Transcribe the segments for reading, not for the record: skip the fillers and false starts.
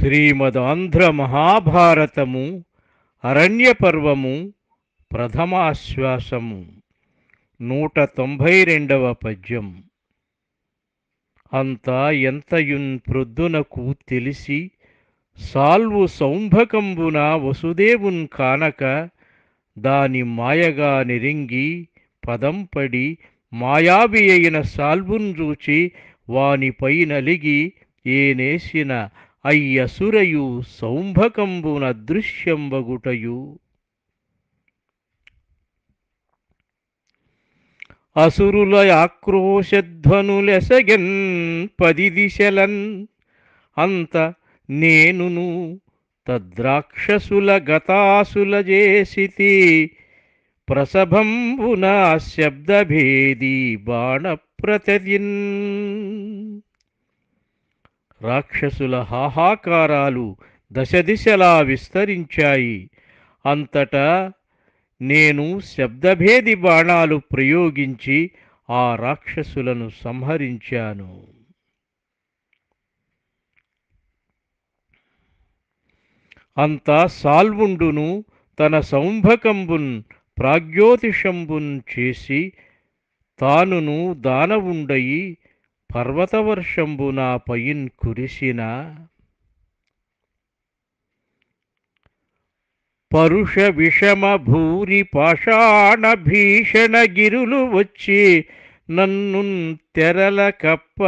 శ్రీమదాంధ్ర మహాభారతము అరణ్యపర్వము ప్రథమాశ్వాసము 192వ పద్యం. అంతా ఎంతయున్ ప్రొద్దునకు తెలిసి సాల్వు సౌంభకంబున వసుదేవున్ కానక దాని మాయగా నిరింగి పదంపడి మాయావి అయిన సాల్వున్ చూచి వానిపై నలిగి ఏనేసిన అయ్యసురయు సౌంభకంబున దృశ్యంబగుటయు. అసురుల ఆక్రోశధ్వనులెసగెన్ 10 దిశలన్ అంత నేనును తద్రాక్షసుల గతాసుల చేసితి ప్రసభంబున శబ్దభేది బాణప్రతదిన్. రాక్షసుల హాహాకారాలు దశదిశలా విస్తరించాయి. అంతటా నేను శబ్దభేది బాణాలు ప్రయోగించి ఆ రాక్షసులను సంహరించాను. అంతా సాల్వుండును తన సౌంభకంబున్ ప్రాగ్యోతిషంబున్ చేసి తానును దానవుండయి పర్వతవర్షంబు నా పయిన్ కురిసిన. పరుష విషమ భూరి పాషాణ భీషణ గిరులు వచ్చి నన్నున్ తెరల కప్ప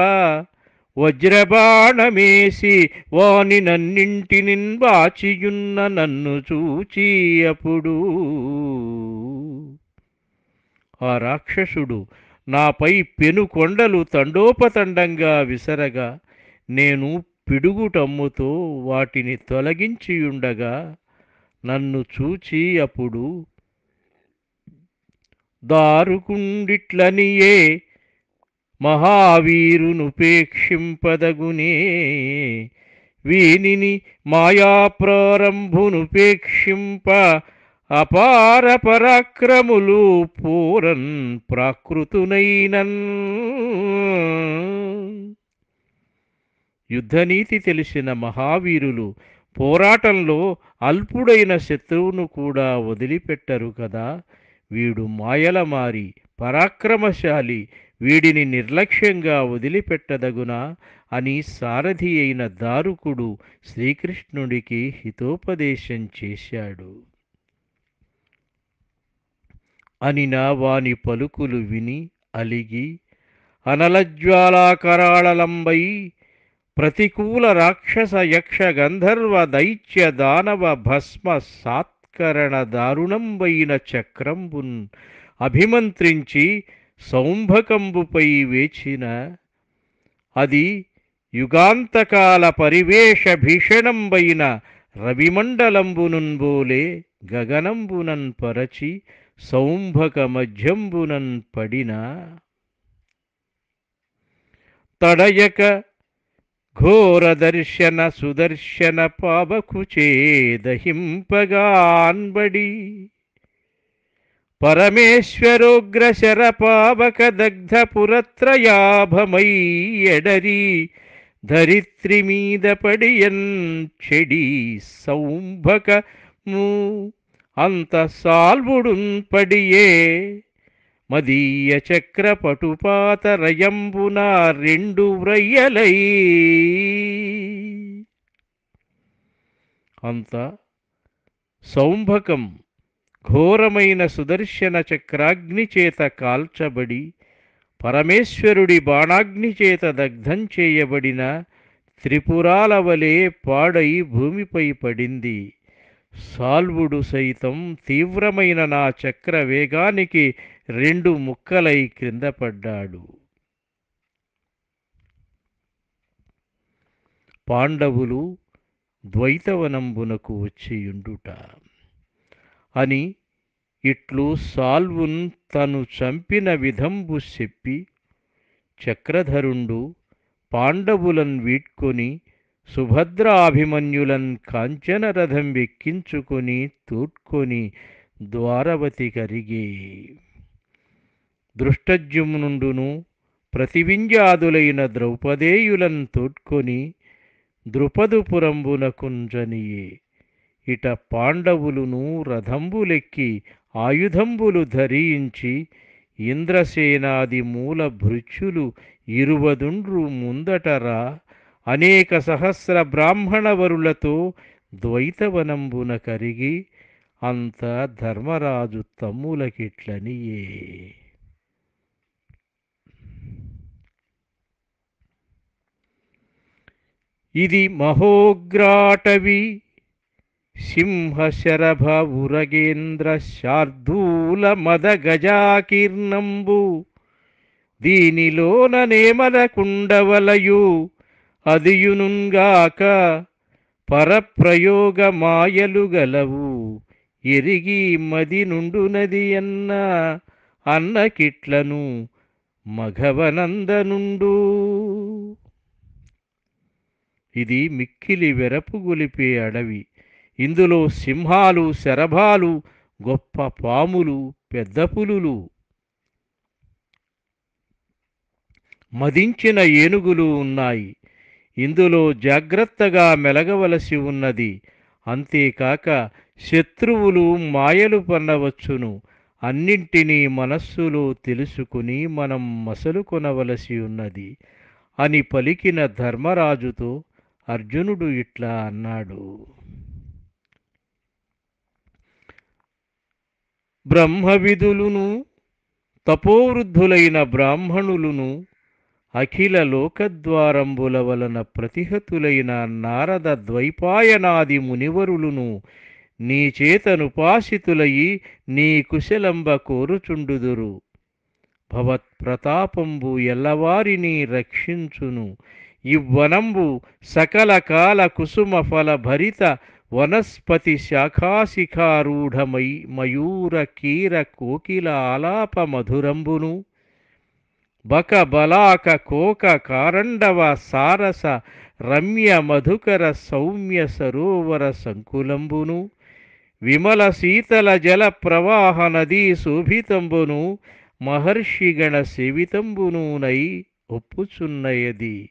వజ్రబాణమేసి వాని నన్నింటినిన్ బాచియున్న నన్ను చూచి అప్పుడు ఆ రాక్షసుడు నాపై పెనుకొండలు తండోపతండంగా విసరగా నేను పిడుగుటమ్ముతో వాటిని తొలగించియుండగా నన్ను చూచి అప్పుడు దారుకుండిట్లనియే మహావీరునుపేక్షింపదగునే వీనిని మాయాప్రారంభునుపేక్షింప అపార పరాక్రములు పూరన్ ప్రాకృతునైనన్. యుద్ధనీతి తెలిసిన మహావీరులు పోరాటంలో అల్పుడైన శత్రువును కూడా వదిలిపెట్టరు కదా. వీడు మాయలమారి పరాక్రమశాలి, వీడిని నిర్లక్ష్యంగా వదిలిపెట్టదగునా అని సారథి అయిన దారుకుడు శ్రీకృష్ణుడికి హితోపదేశం చేశాడు. అనిన వాని పలుకులు విని అలిగి అనలజ్వాలాకరాళలంబై ప్రతికూల రాక్షస యక్ష గంధర్వ దైత్య దానవ భస్మ సాత్కరణ దారుణంబైన చక్రంబున్ అభిమంత్రించి సౌంభకంబుపై వేచిన అది యుగాంతకాల పరివేష భీషణంబైన రవిమండలంబునున్బోలే గగనంబునన్ పరచి సౌంభక మధ్యంబునన్ పడిన. తడయక ఘోర దర్శన సుదర్శన పావకుచేదహింపగాన్బడి పరమేశ్వరోగ్రశర పావక దగ్ధ పురత్రయాభమై ఎడరి ధరిత్రి మీద పడియన్ చెడి సౌంభకము అంత సాల్వుడున్ పడియే మదీయ చక్ర పటుపాత రయంబున 2 వ్రయ్యలై. అంత సౌంభకం ఘోరమైన సుదర్శన చక్రాగ్నిచేత కాల్చబడి పరమేశ్వరుడి బాణాగ్నిచేత దగ్ధం చేయబడిన త్రిపురాల వలె పాడై భూమిపై పడింది. సాల్వుడు సైతం తీవ్రమైన నా చక్ర వేగానికి 2 ముక్కలై క్రింద పడ్డాడు. పాండవులు ద్వైతవనంబునకు వచ్చియుండుట అని ఇట్లు సాల్వున్ తను చంపిన విధంబు చెప్పి చక్రధరుండు పాండవులన్ వీడ్కొని సుభద్రాభిమన్యులన్ కాంచనరథం వెక్కించుకొని తూడ్కొని ద్వారవతి కరిగే. దృష్టజ్యుమ్నుండును ప్రతివింజాదులైన ద్రౌపదేయులను తోడ్కొని ద్రుపదుపురంబునకుంజనియే. ఇట పాండవులును రథంబులెక్కి ఆయుధంబులు ధరించి ఇంద్రసేనాది మూల భృత్యులు ఇరువదుండ్రు ముందటరా అనేక సహస్ర బ్రాహ్మణవరులతో ద్వైతవనంబున కరిగి అంత ధర్మరాజు తమ్ములకిట్లనియే. ఇది మహోగ్రాటవి సింహశరభ ఉరగేంద్ర శార్దూల మద గజాకీర్ణంబు దీనిలోన నేమల కుండవలయు అదియునుగాక పరప్రయోగ మాయలు గలవు ఎరిగి మది నుండునది అన్నకిట్లను మఘవనందనుండు. ఇది మిక్కిలి వెరపుగొలిపే అడవి. ఇందులో సింహాలు, శరభాలు, గొప్ప పాములు, పెద్ద పులులు, మదించిన ఏనుగులు ఉన్నాయి. ఇందులో జాగ్రత్తగా మెలగవలసి ఉన్నది. అంతేకాక శత్రువులు మాయలు పన్నవచ్చును. అన్నింటినీ మనస్సులో తెలుసుకుని మనం మసలు కొనవలసి ఉన్నది అని పలికిన ధర్మరాజుతో అర్జునుడు ఇట్లా అన్నాడు. బ్రహ్మవిధులును తపోవృద్ధులైన బ్రాహ్మణులును అఖిల లోకద్వారంబుల వలన ప్రతిహతులైన నారద ద్వైపాయనాది మునివరులును నీ చేతనుపాసితులయి నీ కుశలంబ కోరుచుండుదురు. భవత్ప్రతాపంబు ఎల్లవారిని రక్షించును. ఇవ్వనంబు సకల కాల కుసుమ ఫల భరిత వనస్పతి శాఖాశిఖారూఢమై మయూర కీర కోకిల ఆలాప మధురంబును బక బలాక కోక కారండవ సారస రమ్య మధుకర సౌమ్య సరోవర సంకులంబును విమల శీతల జల ప్రవాహ నదీ శోభితంబును మహర్షిగణ సేవితంబునూనై ఒప్పుచున్నయది.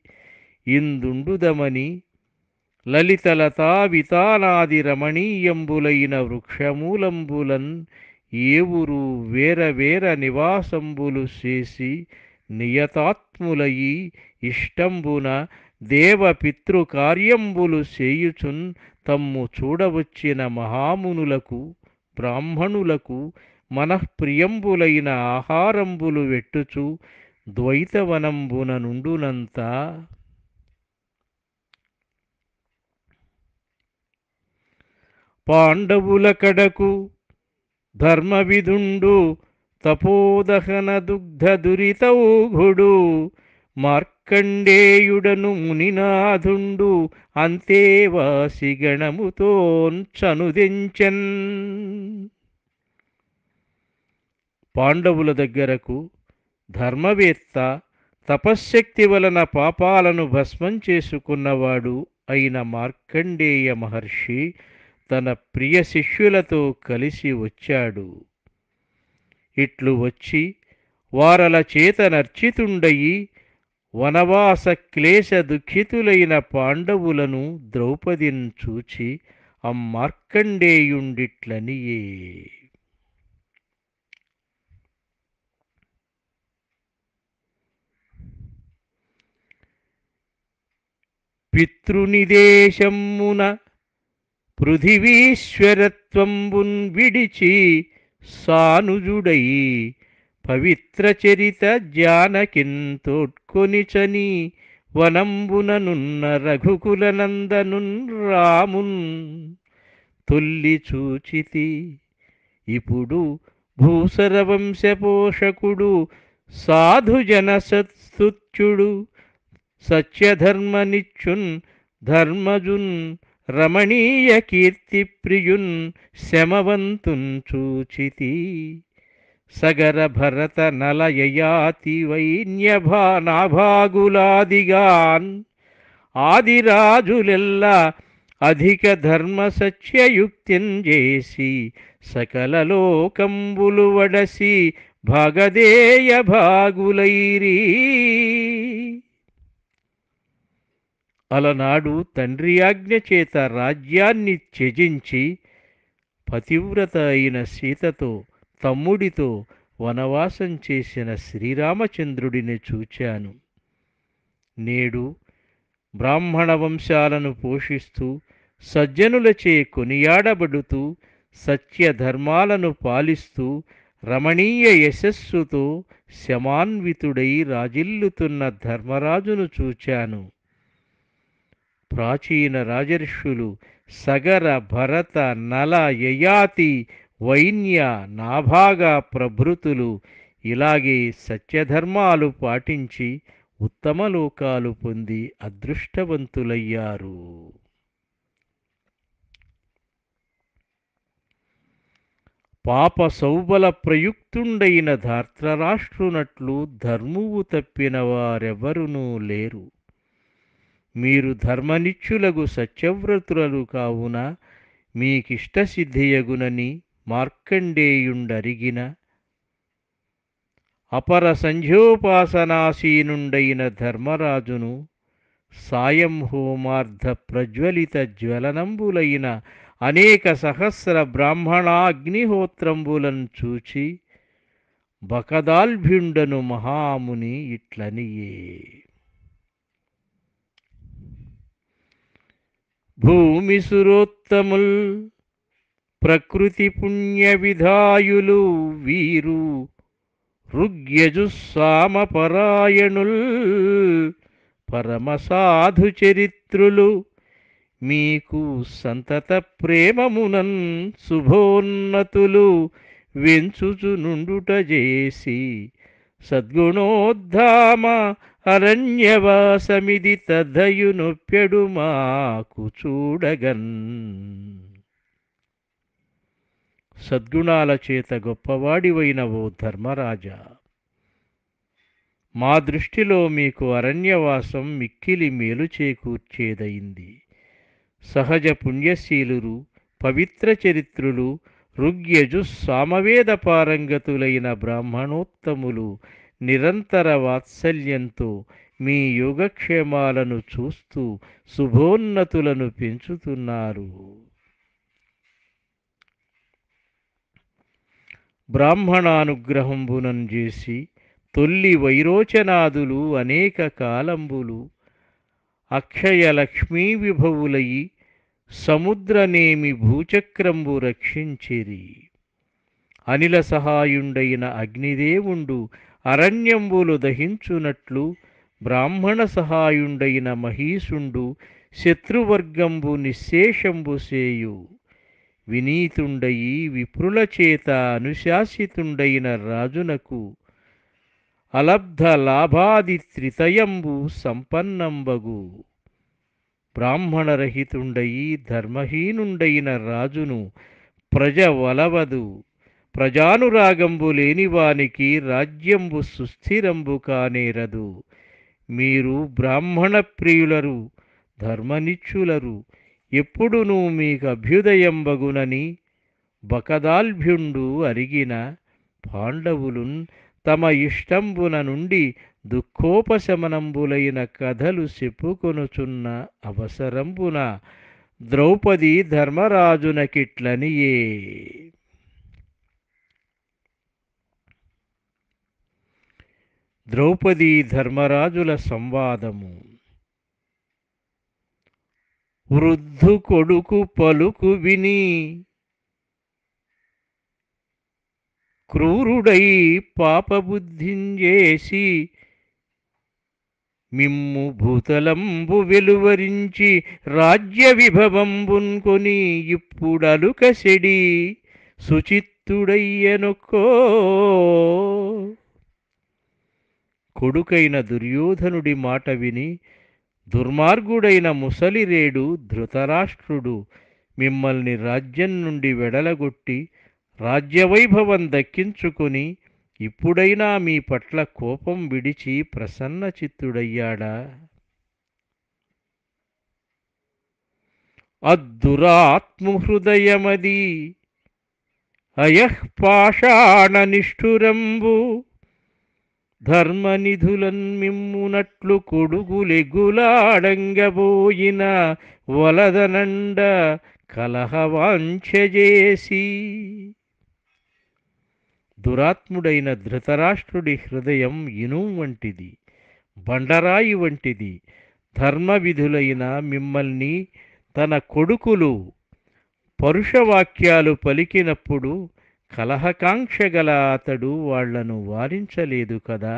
ఇందుండుదమని లలితలతా వితానాది రమణీయంబులైన వృక్షమూలంబులన్ ఏవురు వేరవేర నివాసంబులు చేసి నియతాత్ములయి ఇష్టంబున దేవపితృకార్యంబులు చేయుచున్ తమ్ము చూడవచ్చిన మహామునులకు బ్రాహ్మణులకు మనఃప్రియంబులైన ఆహారంబులు వెట్టుచు ద్వైతవనంబున నుండునంత పాండవుల కడకు ధర్మవిధుండు తపోదహన దుగ్ధ దురితౌఘుడు మార్కండేయుడను మునినాథుండు అంతేవాసి గణముతోంచనుదెంచెన్. పాండవుల దగ్గరకు ధర్మవేత్త తపశ్శక్తి వలన పాపాలను భస్మం చేసుకున్నవాడు అయిన మార్కండేయ మహర్షి తన ప్రియ శిష్యులతో కలిసి వచ్చాడు. ఇట్లు వచ్చి వారల చేత నర్చితుండయి వనవాస క్లేశ దుఃఖితులైన పాండవులను ద్రౌపదిన్ చూచి అమ్మార్కండేయుండిట్లనియే. పితృనిదేశమ్మున పృథివీశ్వరత్వంబున్ విడిచి సానుజుడై పవిత్ర చరిత జానకిన్ తోడ్కొనిచని వనంబుననున్న రఘుకులనందనున్ రామున్ తొల్లి చూచితి. ఇప్పుడు భూసర వంశపోషకుడు సాధుజన సత్స్తుత్యుడు సత్యధర్మనిచ్చున్ ధర్మజున్ రమణీయ కీర్తిప్రియున్ శమవంతున్ చూచితి. సగర భరత నలయయాతి వైన్యభానాభాగులాదిగాన్ ఆదిరాజులెల్ల అధిక ధర్మ సత్యయుక్తిన్ చేసి సకల లోకంబులు వడసి భాగదేయ భాగులైరి. అలనాడు తండ్రి ఆజ్ఞ చేత రాజ్యాన్ని త్యజించి పతివ్రత అయిన సీతతో తమ్ముడితో వనవాసం చేసిన శ్రీరామచంద్రుడిని చూచాను. నేడు బ్రాహ్మణ వంశాలను పోషిస్తూ సజ్జనులచే కొనియాడబడుతూ సత్యధర్మాలను పాలిస్తూ రమణీయ యశస్సుతో శమాన్వితుడై రాజిల్లుతున్న ధర్మరాజును చూచాను. ప్రాచీన రాజర్షులు సగర, భరత, నల, యయాతి, వైన్య, నాభాగ ప్రభృతులు ఇలాగే సత్యధర్మాలు పాటించి ఉత్తమ లోకాలు పొంది అదృష్టవంతులయ్యారు. పాప సౌబల ప్రయుక్తుండైన ధార్తరాష్ట్రునట్లు ధర్మువు తప్పిన వారెవరునూ లేరు. మీరు ధర్మనిచ్చులగు సత్యవ్రతులు కావున మీకిష్టసిద్ధియగునని మార్కండేయుండరిగిన అపర సంధ్యోపాసనాసీనుండైన ధర్మరాజును సాయం హోమార్ధ ప్రజ్వలిత జ్వలనంబులైన అనేక సహస్ర బ్రాహ్మణాగ్నిహోత్రంబులను చూచి బకదాల్భ్యుండను మహాముని ఇట్లనియే. భూమి సురోత్తముల్ ప్రకృతి పుణ్య విధాయులు వీరు ఋగ్యజుస్సామపరాయణుల్ పరమసాధు చరిత్రులు మీకు సంతత ప్రేమమునన్ శుభోన్నతులు వెంచుచునుండుట చేసి సద్గుణోద్ధామ అరణ్యవాసమిది తదయునొప్పెడు మాకు చూడగన్. సద్గుణాల చేత గొప్పవాడివైన ఓ ధర్మరాజా, మా దృష్టిలో మీకు అరణ్యవాసం మిక్కిలి మేలు చేకూర్చేదయింది. సహజ పుణ్యశీలురు, పవిత్ర చరిత్రులు, ఋగ్యజు సామవేద పారంగతులైన బ్రాహ్మణోత్తములు నిరంతర వాత్సల్యంతో మీ యోగక్షేమాలను చూస్తూ శుభోన్నతులను పెంచుతున్నారు. బ్రాహ్మణానుగ్రహంబునం చేసి తొల్లి వైరోచనాదులు అనేక కాలంబులు అక్షయ లక్ష్మీ విభవులయి సముద్రనేమి భూచక్రంబు రక్షించిరి. అనిల సహాయుండైన అగ్నిదేవుండు అరణ్యంబులు దహించునట్లు బ్రాహ్మణ సహాయుండైన మహీసుండు శత్రువర్గంబు నిశ్శేషంబు సేయు. వినీతుండయి విప్రుల చేత అనుశాసితుండైన రాజునకు అలబ్ధ లాభాది త్రితయంబు సంపన్నంబగు. బ్రాహ్మణరహితుండయి ధర్మహీనుండైన రాజును ప్రజ వలవదు. ప్రజానురాగంబు లేనివానికి రాజ్యంబు సుస్థిరంబు కానేరదు. మీరు బ్రాహ్మణ ప్రియులరు, ధర్మనిచ్చులరు, ఎప్పుడునూ మీకు అభ్యుదయంబగునని బకదాల్భ్యుండు అరిగిన పాండవులున్ తమ ఇష్టంబున నుండి దుఃఖోపశమనంబులైన కథలు చెప్పుకొనుచున్న అవసరంబున ద్రౌపది ధర్మరాజునకిట్లనియే. ద్రౌపది ధర్మరాజుల సంవాదము. వృద్ధు కొడుకు పలుకు విని క్రూరుడై పాపబుద్ధింజేసి మిమ్ము భూతలంబు వెలువరించి రాజ్య విభవంబున్కొని ఇప్పుడలుకసెడి సుచిత్తుడయ్యనొక్కో. కొడుకైన దుర్యోధనుడి మాట విని దుర్మార్గుడైన ముసలిరేడు ధృతరాష్ట్రుడు మిమ్మల్ని రాజ్యం నుండి వెడలగొట్టి రాజ్యవైభవం దక్కించుకొని ఇప్పుడైనా మీ పట్ల కోపం విడిచి ప్రసన్నచిత్తుడయ్యాడా? అద్దురాత్మహృదయమది అయఃపాషాణ నిష్ఠురంబు ధర్మనిధులన్ మిమ్మునట్లు కొడుగులెగులాడంగబోయిన వలదనండ కలహవాంఛజేసి. దురాత్ముడైన ధృతరాష్ట్రుడి హృదయం ఇనుము వంటిది, బండరాయి వంటిది. ధర్మవిధులైన మిమ్మల్ని తన కొడుకులు పరుషవాక్యాలు పలికినప్పుడు కలహకాంక్ష గల అతడు వాళ్లను వారించలేదు కదా.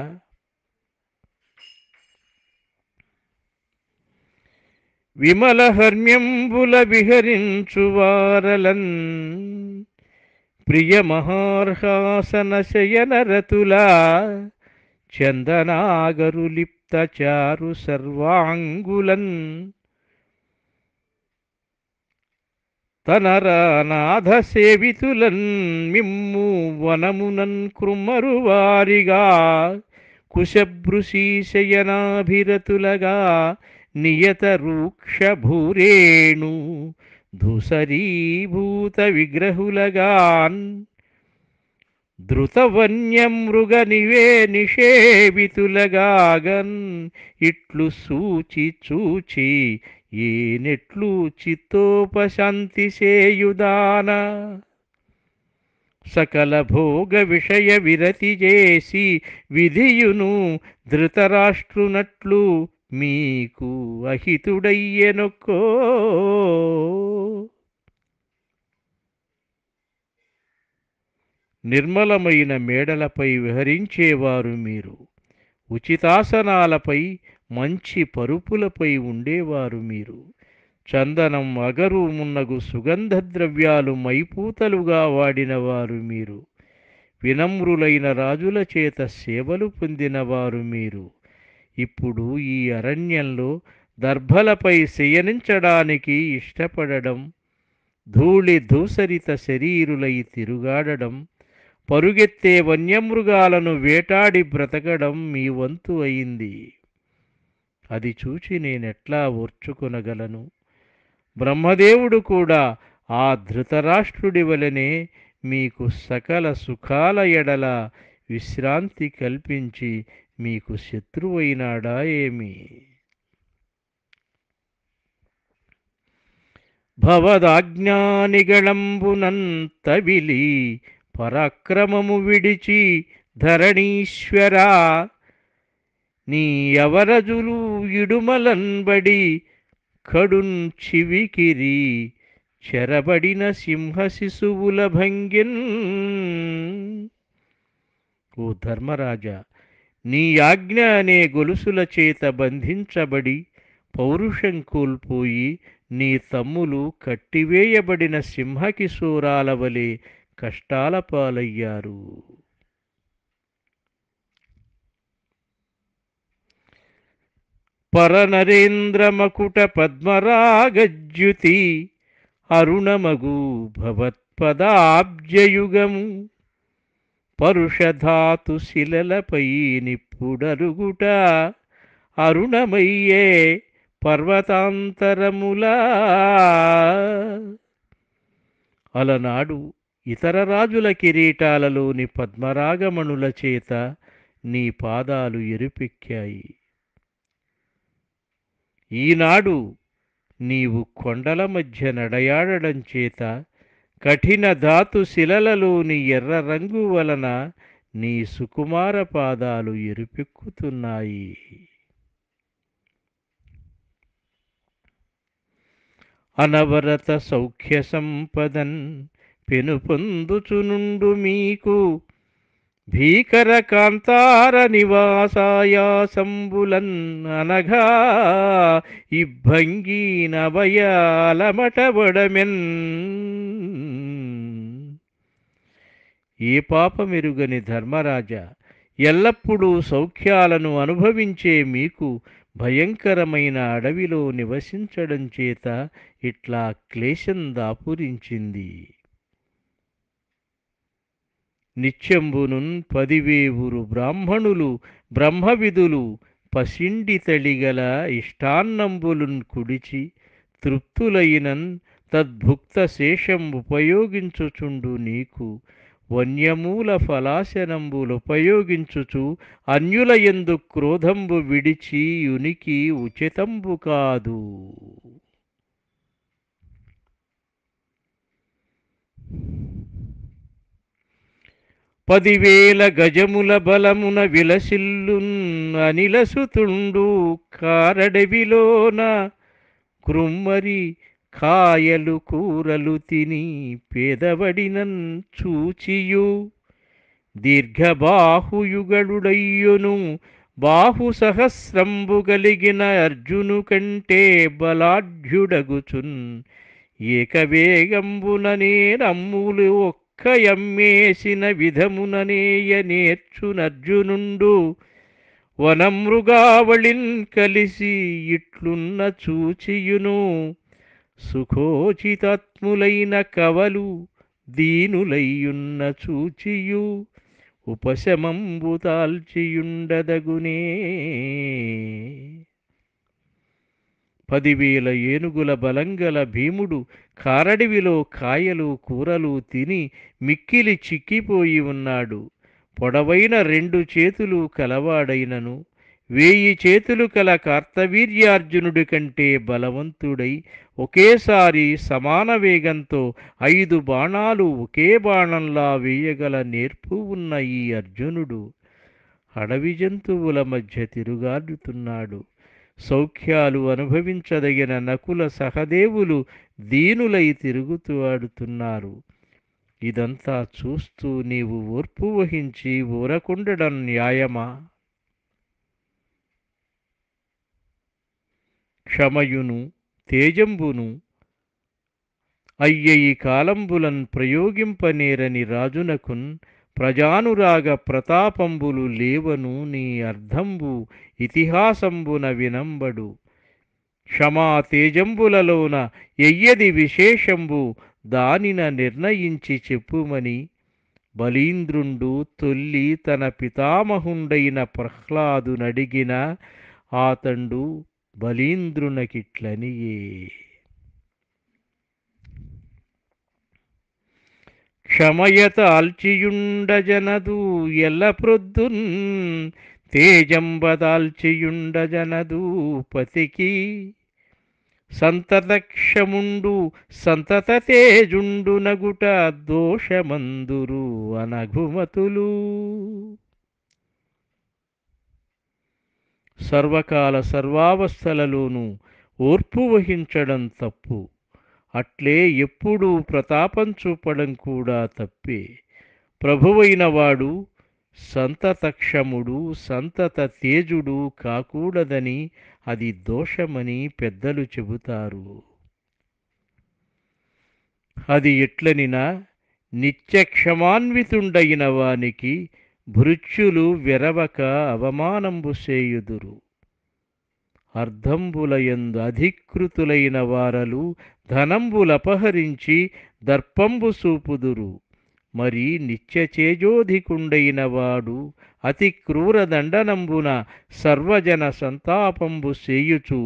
విమలహర్మ్యంబుల విహరించువారలన్ ప్రియమహార్హాసన శయనరతులా చందనాగరులిప్త చారు సర్వాంగులన్ తనరానాథ సేవితులన్ మిమ్ము వనమునన్ కృమ్మరువారిగా కుశభృశీశయనాభిరతులగా నియత రూక్ష భూరేణు ధూసరీభూత విగ్రహులగాన్ ధృతవన్యమృగ నిషేవితులగాగన్ ఇట్లు సూచి చూచి ఏనెట్లు చిత్తోపశాంతి సేయుదాన సకల భోగ విషయ విరతి చేసి విధియును ధృతరాష్ట్రునట్లు మీకు అహితుడయ్యెనొక్కో. నిర్మలమైన మేడలపై విహరించేవారు మీరు, ఉచితాసనాలపై మంచి పరుపులపై ఉండేవారు మీరు, చందనం అగరు మున్నగు సుగంధ ద్రవ్యాలు మైపూతలుగా వాడినవారు మీరు, వినమ్రులైన రాజుల చేత సేవలు పొందినవారు మీరు. ఇప్పుడు ఈ అరణ్యంలో దర్భలపై శయనించడానికి ఇష్టపడడం, ధూళి ధూసరిత శరీరులై తిరుగాడడం, పరుగెత్తే వన్యమృగాలను వేటాడి బ్రతకడం మీ వంతు అయింది. అది చూచి నేనెట్లా ఓర్చుకొనగలను? బ్రహ్మదేవుడు కూడా ఆ ధృతరాష్ట్రుడి వలనే మీకు సకల సుఖాల ఎడల విశ్రాంతి కల్పించి మీకు శత్రువైనాడా ఏమి? భవదాజ్ఞానిగళంబునంతవిలి పరాక్రమము విడిచి ధరణీశ్వరా నీ అవరజులు ఇడుమలన్బడి కడున్ చివికిరి చెరబడిన సింహ శిశువుల భంగిన్. ఓ ధర్మరాజా, నీ ఆజ్ఞ అనే గొలుసుల చేత బంధించబడి పౌరుషం కోల్పోయి నీ తమ్ములు కట్టివేయబడిన సింహకిశోరాల వలె కష్టాల పాలయ్యారు. పరనరేంద్రమకుట పద్మరాగజ్యుతి అరుణమగు భవత్పదాబ్జయుగము పరుషధాతు శిలలపై నిప్పుడరుగుట అరుణమయ్యే పర్వతాంతరములా. అలనాడు ఇతర రాజుల కిరీటాలలోని పద్మరాగమణుల చేత నీ పాదాలు ఎరుపెక్కాయి. ఈనాడు నీవు కొండల మధ్య నడయాడడం చేత కఠిన ధాతు శిలలలోని ఎర్ర రంగు వలన నీ సుకుమార పాదాలు ఎరుపెక్కుతున్నాయి. అనవరత సౌఖ్య సంపదన్ పెనుపొందుచునుండు మీకు భీకర కాంతార నివాసాయాసంబులన్ అనఘా ఇబ్బంగీ నభయాలమటబడమెన్. ఏ పాపమెరుగని ధర్మరాజా, ఎల్లప్పుడూ సౌఖ్యాలను అనుభవించే మీకు భయంకరమైన అడవిలో నివసించడం చేత ఇట్లా క్లేశం దాపురించింది. నిత్యంబునున్ 10,000 బ్రాహ్మణులు బ్రహ్మవిధులు పసిండి తళిగల ఇష్టాన్నంబులున్ కుడిచి తృప్తులైనన్ తద్భుక్త శేషం ఉపయోగించుచుండు నీకు వన్యమూల ఫలాశనంబులుపయోగించుచు అన్యులయందు క్రోధంబు విడిచి యునికి ఉచితంబు కాదు. 10,000 గజముల బలమున విలసిల్లున్ అనిలసుతుండు కారడవిలోన కృమ్మరి కాయలు కూరలు తిని పేదవడినన్ చూచియు దీర్ఘబాహుయుగళుడయ్యును బాహు సహస్రంబు గలిగిన అర్జును కంటే బలాఢ్యుడగుచున్ ఏకవేగంబుననే రమ్ములు ఒక్కయమ్మేసిన విధముననేయ నేర్చునర్జునుండు వనమృగావళిన్ కలిసి ఇట్లున్న చూచియును సుఖోచితాత్ములైన కవలు దీనులయ్యున్న చూచియు ఉపశమంబు తాల్చియుండదగునే. 10,000 ఏనుగుల బలంగల భీముడు కారడివిలో కాయలు కూరలు తిని మిక్కిలి చిక్కిపోయి ఉన్నాడు. పొడవైన 2 చేతులు కలవాడైనను 1000 చేతులు కల కార్తవీర్యార్జునుడి కంటే బలవంతుడై ఒకేసారి సమాన వేగంతో 5 బాణాలు ఒకే బాణంలా వేయగల నేర్పు ఉన్న ఈ అర్జునుడు అడవి జంతువుల మధ్య తిరుగాడుతున్నాడు. సౌఖ్యాలు అనుభవించదగిన నకుల సహదేవులు దీనులై తిరుగుతూ ఆడుతున్నారు. ఇదంతా చూస్తూ నీవు ఓర్పు వహించి ఊరకుండడం న్యాయమా? క్షమయును తేజంబును అయ్యయి కాలంబులన్ ప్రయోగింపనేరని రాజునకున్ ప్రజానురాగ ప్రతాపంబులు లేవను నీ అర్ధంబు ఇతిహాసంబున వినంబడు. క్షమా తేజంబులలోన ఎయ్యది విశేషంబు దానిన నిర్ణయించి చెప్పుమని బలీంద్రుండు తొల్లి తన పితామహుండైన ప్రహ్లాదునడిగిన ఆతండు బలీంద్రునకిట్లనియే. క్షమయత ఆల్చియుండజనదు ఎల్లప్రొద్దున్ తేజంబదాల్చియుండజనదు పతికి సంతతక్షముండు సంతత తేజుండు నగుట దోషమందురు అనఘుమతులు. సర్వకాల సర్వావస్థలలోనూ ఓర్పు వహించడం తప్పు. అట్లే ఎప్పుడూ ప్రతాపం చూపడం కూడా తప్పే. ప్రభువైన వాడు సంతతక్షముడు సంతత తేజుడు కాకూడదని అది దోషమని పెద్దలు చెబుతారు. అది ఎట్లనినా నిత్యక్షమాన్వితుండైన వానికి భృత్యులు వెరవక అవమానంబు సేయుదురు. అర్ధంబులయందు అధికృతులైన వారలు ధనంబులపహరించి దర్పంబు సూపుదురు. మరి నిత్యచేజోధికుండైన వాడు అతి క్రూరదండనంబున సర్వజన సంతాపంబు సేయుచు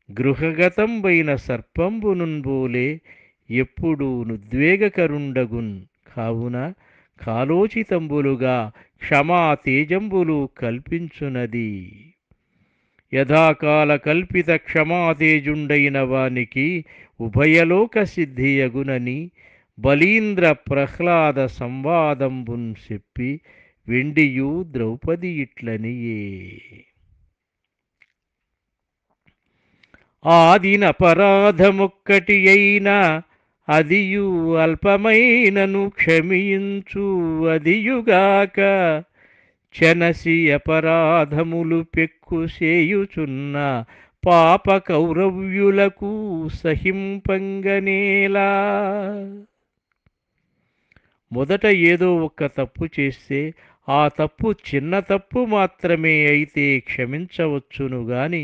గృహగతంబైన సర్పంబునుంబోలే ఎప్పుడు నుద్వేగకరుండగున్. కావున కాలోచితంబులుగా క్షమా తేజంబులు కల్పించునది. యథాకాల కల్పిత క్షమాతేజుండైన వానికి ఉభయలోక సిద్ధియగునని బలీంద్ర ప్రహ్లాద సంవాదంబున్ చెప్పి వెండియు ద్రౌపది ఇట్లనియే. ఆదినపరాధమొక్కటి అయినా అదియు అల్పమైనను క్షమించు అదియుగాక చనసి అపరాధములు పెక్కు సేయుచున్న పాప కౌరవ్యులకు సహింపంగనేలా. మొదట ఏదో ఒక్క తప్పు చేస్తే ఆ తప్పు చిన్న తప్పు మాత్రమే అయితే క్షమించవచ్చును గాని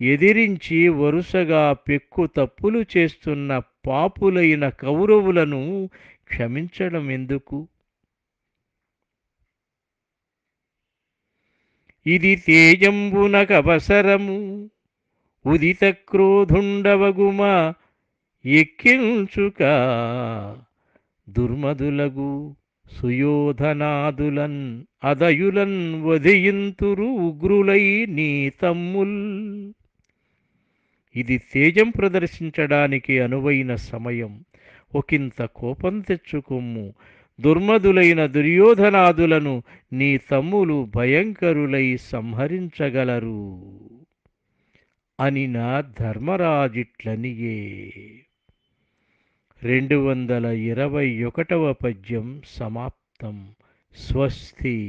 ఎదిరించి వరుసగా పెక్కు తప్పులు చేస్తున్న పాపులైన కౌరవులను క్షమించడం ఎందుకు? ఇది తేజంబునకవసరము ఉదిత క్రోధుండవగుమా ఎక్కించుక దుర్మదులగు సుయోధనాదులన్ అదయులన్ వధియింతురు ఉగ్రులై నీ తమ్ముల్. ఇది తేజం ప్రదర్శించడానికి అనువైన సమయం. ఒకంత కోపం తెచ్చుకొమ్ము. దుర్మదులైన దుర్యోధనాదులను నీ తమ్ములు భయంకరులై సంహరించగలరు అనిన ధర్మరాజిట్లనియే. 221వ పద్యం సమాప్తం. స్వస్తి.